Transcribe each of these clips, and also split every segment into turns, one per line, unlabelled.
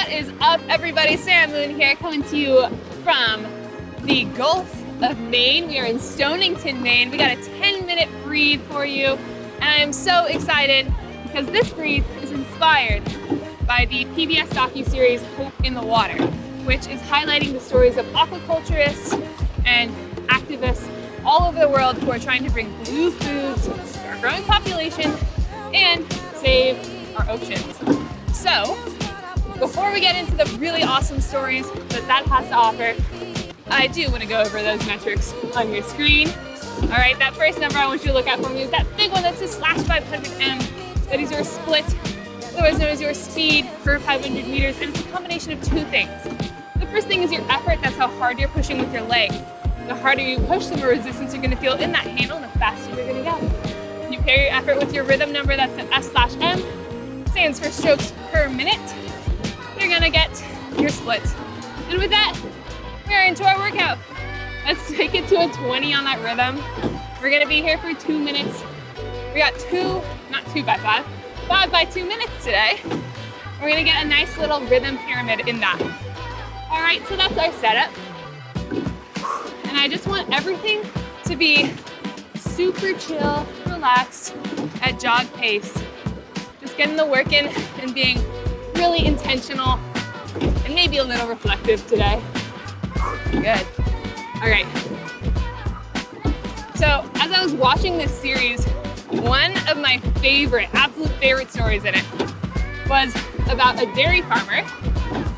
What is up, everybody? Sera Moon here, coming to you from the Gulf of Maine. We are in Stonington, Maine. We got a 10-minute breathe for you, and I am so excited because this breathe is inspired by the PBS docuseries Hope in the Water, which is highlighting the stories of aquaculturists and activists all over the world who are trying to bring blue food to our growing population and save our oceans. So, before we get into the really awesome stories that has to offer, I do want to go over those metrics on your screen. All right, that first number I want you to look at for me is that big one that says /500M. That is your split, otherwise known as your speed per 500 meters, and it's a combination of two things. The first thing is your effort. That's how hard you're pushing with your legs. The harder you push, the more resistance you're going to feel in that handle, and the faster you're going to go. You pair your effort with your rhythm number. That's an S/M. Stands for strokes per minute. You're gonna get your split. And with that, we're into our workout. Let's take it to a 20 on that rhythm. We're gonna be here for 2 minutes. We got not 2 by 5, 5 by 2 minutes today. We're gonna get a nice little rhythm pyramid in that. All right, so that's our setup. And I just want everything to be super chill, relaxed, at jog pace. Just getting the work in and being really intentional and maybe a little reflective today. Good. All right. So as I was watching this series, one of my absolute favorite stories in it was about a dairy farmer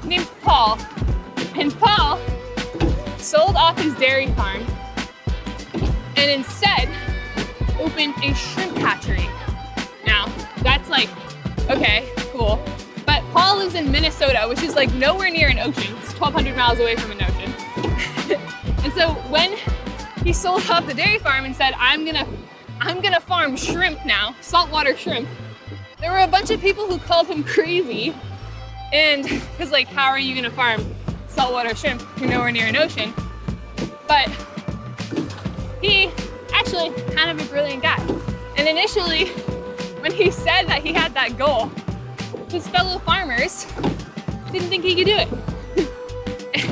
named Paul. And Paul sold off his dairy farm and instead opened a shrimp hatchery. Now, that's like, okay, cool. But Paul lives in Minnesota, which is like nowhere near an ocean. It's 1,200 miles away from an ocean. And so when he sold off the dairy farm and said, I'm gonna farm shrimp now, saltwater shrimp, there were a bunch of people who called him crazy. And because like, how are you gonna farm saltwater shrimp if you're nowhere near an ocean? But he actually kind of a brilliant guy. And initially, when he said that he had that goal, his fellow farmers didn't think he could do it.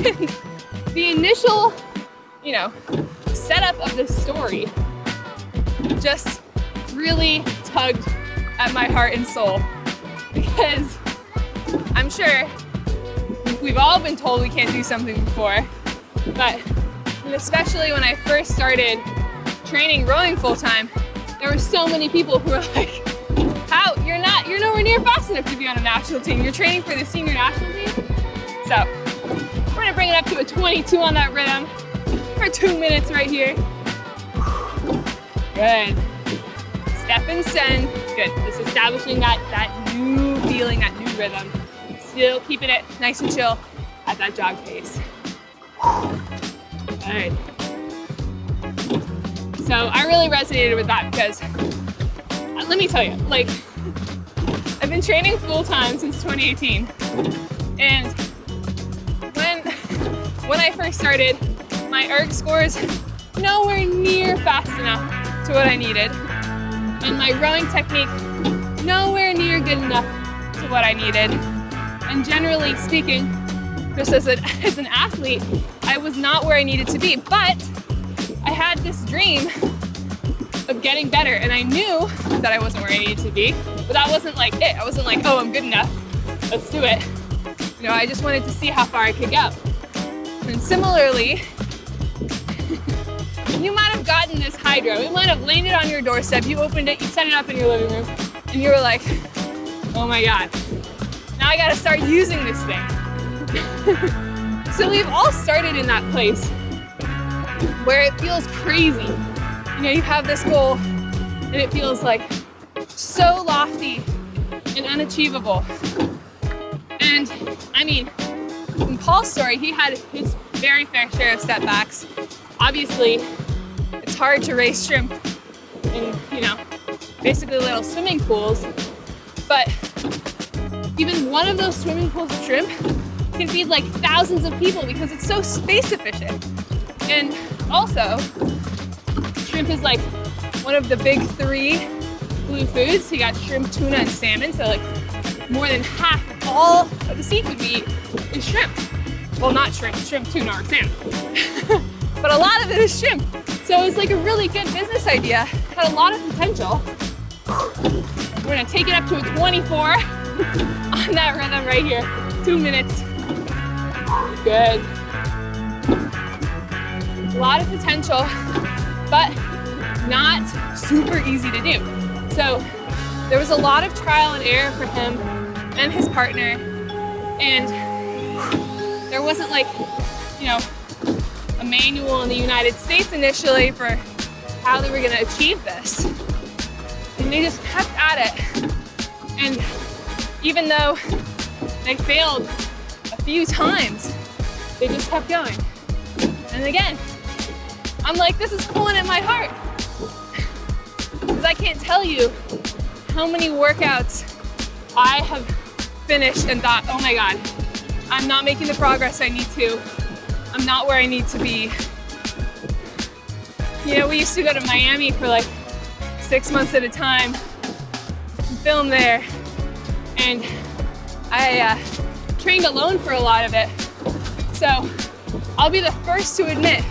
And the initial, setup of this story just really tugged at my heart and soul, because I'm sure we've all been told we can't do something before, but especially when I first started training rowing full time, there were so many people who were like, how? You're nowhere near fast enough to be on a national team. You're training for the senior national team. So we're gonna bring it up to a 22 on that rhythm for 2 minutes right here. Good. Step and send. Good. Just establishing that new feeling, that new rhythm. Still keeping it nice and chill at that jog pace. All right. So I really resonated with that because let me tell you, I've been training full time since 2018, and when I first started, my erg scores nowhere near fast enough to what I needed, and my rowing technique nowhere near good enough to what I needed. And generally speaking, just as an athlete, I was not where I needed to be, but I had this dream of getting better, and I knew that I wasn't where I needed to be, but that wasn't like it. I wasn't like, oh, I'm good enough, let's do it. I just wanted to see how far I could go. And similarly, you might have gotten this Hydrow. It might have landed on your doorstep, you opened it, you set it up in your living room, and you were like, oh my God, now I gotta start using this thing. So we've all started in that place where it feels crazy. You have this goal and it feels like so lofty and unachievable. And I mean, in Paul's story, he had his very fair share of setbacks. Obviously, it's hard to raise shrimp in, basically little swimming pools, but even one of those swimming pools of shrimp can feed like thousands of people because it's so space efficient. And also, shrimp is like one of the big 3 blue foods. You got shrimp, tuna, and salmon. So like more than half of all of the seafood we eat is shrimp. Well, not shrimp, tuna, or salmon. But a lot of it is shrimp. So it's like a really good business idea, had a lot of potential. We're gonna take it up to a 24 on that rhythm right here. 2 minutes. Good. A lot of potential, but not super easy to do. So there was a lot of trial and error for him and his partner, and there wasn't like, you know, a manual in the United States initially for how they were gonna achieve this. And they just kept at it. And even though they failed a few times, they just kept going. And again, I'm like, this is pulling at my heart. Because I can't tell you how many workouts I have finished and thought, oh my God, I'm not making the progress I need to. I'm not where I need to be. You know, we used to go to Miami for like 6 months at a time, film there, and I trained alone for a lot of it. So I'll be the first to admit,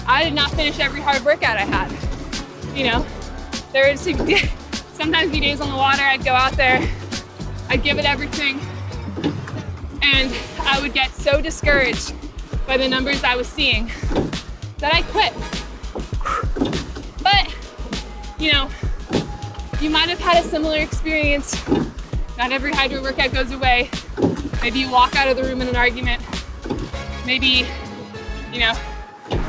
I did not finish every hard workout I had. You know, there would sometimes be days on the water, I'd go out there, I'd give it everything, and I would get so discouraged by the numbers I was seeing that I quit. But, you know, you might have had a similar experience. Not every hydro workout goes away. Maybe you walk out of the room in an argument. Maybe, you know,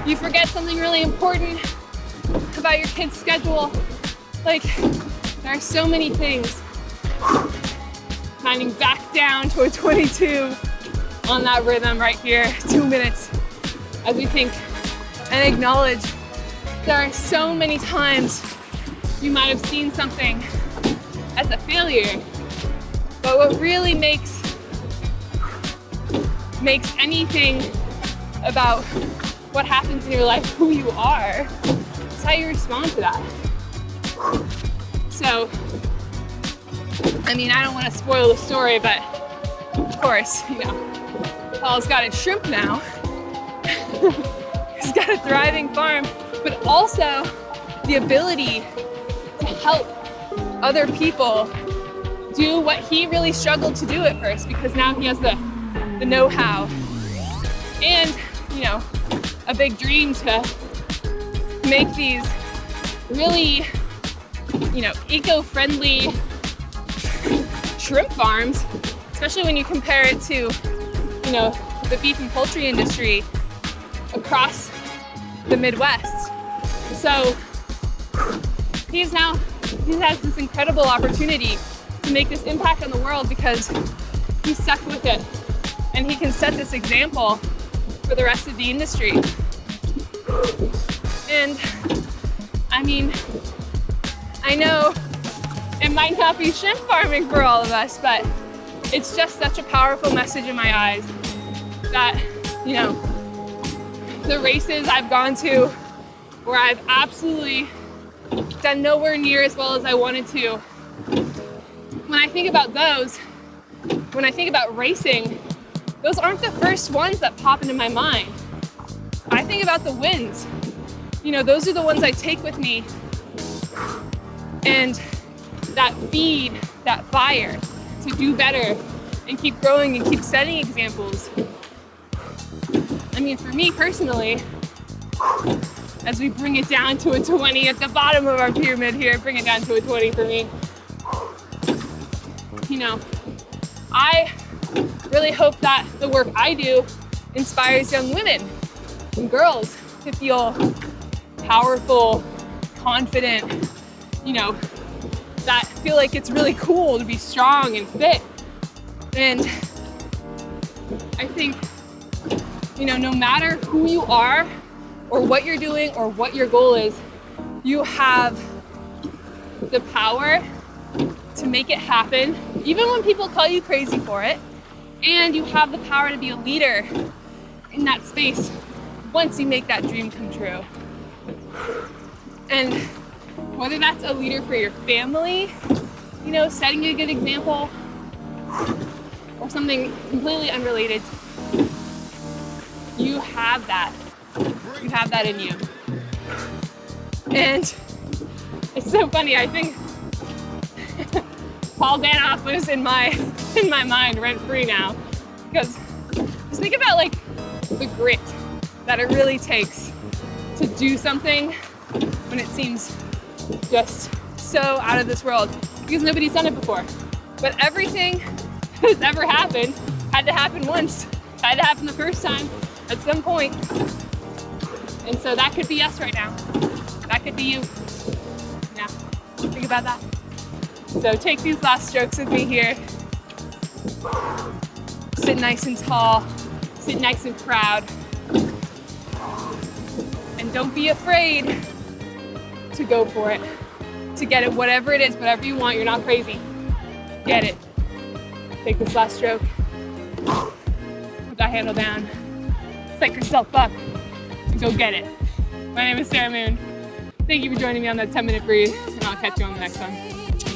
you forget something really important about your kid's schedule. Like, there are so many things. Climbing back down to a 22 on that rhythm right here, 2 minutes, as we think and acknowledge there are so many times you might have seen something as a failure, but what really makes anything about what happens in your life who you are is how you respond to that. So, I mean, I don't want to spoil the story, but of course, you know, Paul's got his shrimp now. He's got a thriving farm, but also the ability to help other people do what he really struggled to do at first, because now he has the know-how and, you know, a big dream to make these really, you know, eco-friendly shrimp farms, especially when you compare it to, you know, the beef and poultry industry across the Midwest. So he has this incredible opportunity to make this impact on the world because he's stuck with it, and he can set this example for the rest of the industry. And I mean, I know it might not be shrimp farming for all of us, but it's just such a powerful message in my eyes that, you know, the races I've gone to where I've absolutely done nowhere near as well as I wanted to, when I think about those, when I think about racing, those aren't the first ones that pop into my mind. I think about the wins. You know, those are the ones I take with me, and that feed that fire to do better and keep growing and keep setting examples. I mean, for me personally, as we bring it down to a 20 at the bottom of our pyramid here, bring it down to a 20 for me. You know, I really hope that the work I do inspires young women and girls to feel powerful, confident, you know, that feel like it's really cool to be strong and fit. And I think, you know, no matter who you are or what you're doing or what your goal is, you have the power to make it happen, even when people call you crazy for it. And you have the power to be a leader in that space once you make that dream come true. And whether that's a leader for your family, you know, setting a good example, or something completely unrelated, you have that. You have that in you. And it's so funny, I think Paul Danoff lives in my mind rent free now, because just think about like the grit that it really takes to do something when it seems just so out of this world, because nobody's done it before. But everything that's ever happened had to happen once, had to happen the first time at some point. And so that could be us right now. That could be you. Yeah, think about that. So take these last strokes with me here. Sit nice and tall, sit nice and proud. And don't be afraid to go for it, to get it, whatever it is, whatever you want. You're not crazy. Get it. Take this last stroke. Put that handle down. Psych yourself up and go get it. My name is Sera Moon. Thank you for joining me on that 10-minute breathe, and I'll catch you on the next one.